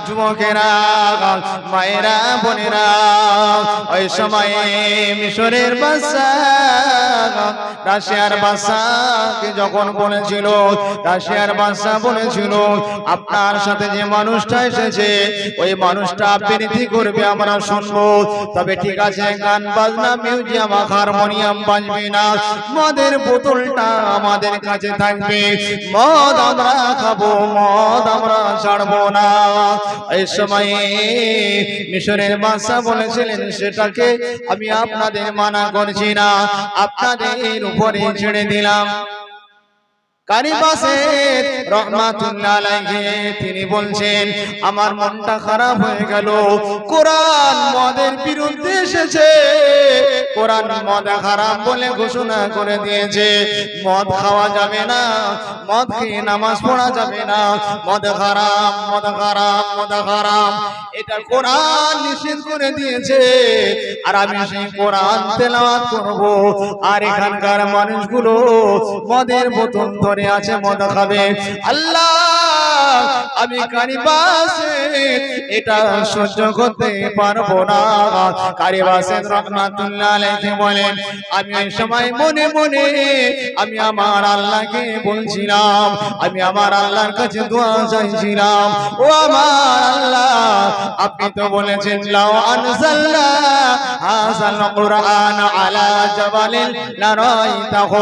যুবকেরা, মায়েরা, বোনেরা, ওই সময়ে মিশরের বাদশা রাশিয়ার বাদশাকে যখন বলেছিল, রাশিয়ার বাদশা বলেছিল আপনার সাথে যে মানুষটা এসেছে ওই মানুষটা বিনতি করবে আমরা শুনবো, তবে ঠিক আছে গান বাজনা মিউজিয়াম হারমোনিয়াম বাজবে না, মদের বোতলটা আমাদের কাছে থাকবে, মদ আমরা খাবো, মদ আমরা ছাড়বো না। এই সময়ে মিশরের বাদশা বলেছিলেন সেটাকে আমি আপনাদের মানা করছি না, আপনাদের উপরে ছেড়ে দিলাম। কারি বাসেত রহমাতুল্লাহ আলাইহি তিনি বলছেন আমার মনটা খারাপ হয়ে গেল, কোরআন মদের বিরুদ্ধে এসেছে, কোরআন মদ হারাম বলে ঘোষণা করে দিয়েছে, মদ খাওয়া যাবে না, মদ খেয়ে নামাজ পড়া যাবে না, মদ হারাম, মদ হারাম, মদ হারাম, এটা কোরআন নিষেধ করে দিয়েছে। আর আমি সেই কোরআন তেলাওয়াত করব, আর এখানকার মানুষগুলো মদের বোতল ধরে আছে, মদ খাবে। আল্লাহ আমি কারি বাসেত এটা সহ্য করতে পারবো না। কারি বাসেত রহমাতুল্লাহ আলাইহি বলেন আমি ওই সময় মনে মনে আমি আমার আল্লাহকে বলছিলাম, আমি আমার আল্লাহর কাছে দোয়া চাইছিলাম, ও আমার আল্লাহ আপনি তো বলেছেন লাউ আনজালনা হাযাল কুরআন আলা জাবালিন লারাইতাহু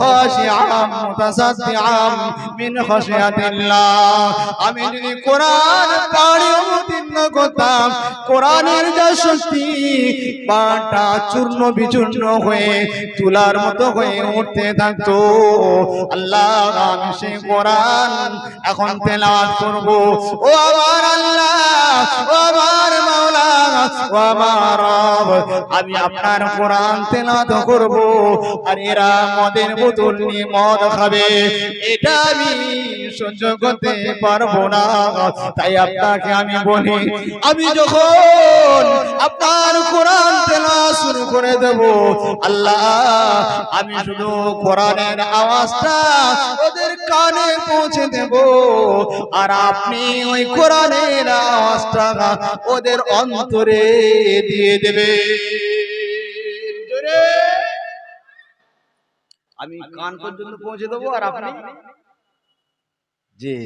খাশিআম মুতাসাদ্দিআম মিন খাশিয়াতিল্লাহ। আমি যদি কোরআন পাড়ে অবতীর্ণ করতাম, কোরআনের যা শক্তি পাটা চূর্ণ বিচূর্ণ হয়ে তুলার মতো হয়ে উঠতে থাকতো। আল্লাহ আমি সেই কোরআন এখন তেলাওয়াত করব, ও আমার আল্লাহ, ও আমার মাওলা, ও আমার রব, আমি আপনার কোরআন তেলাওয়াত করব, আর এরা মদের বোতল নিয়ে মদ খাবে, এটা আমি সহ্য করতে পারবো না। তাই আপনাকে আমি বলি আমি যখন আপনার কোরআন তেলাওয়াত শুরু করে দেব, আল্লাহ আমি শুধু কোরআনের আওয়াজটা ওদের কানে পৌঁছে দেব, আর আপনি ওই কোরআনের আওয়াজটা ওদের অন্তরে দিয়ে দেবে। আমি কান পর্যন্ত পৌঁছে দেবো আর আপনি জি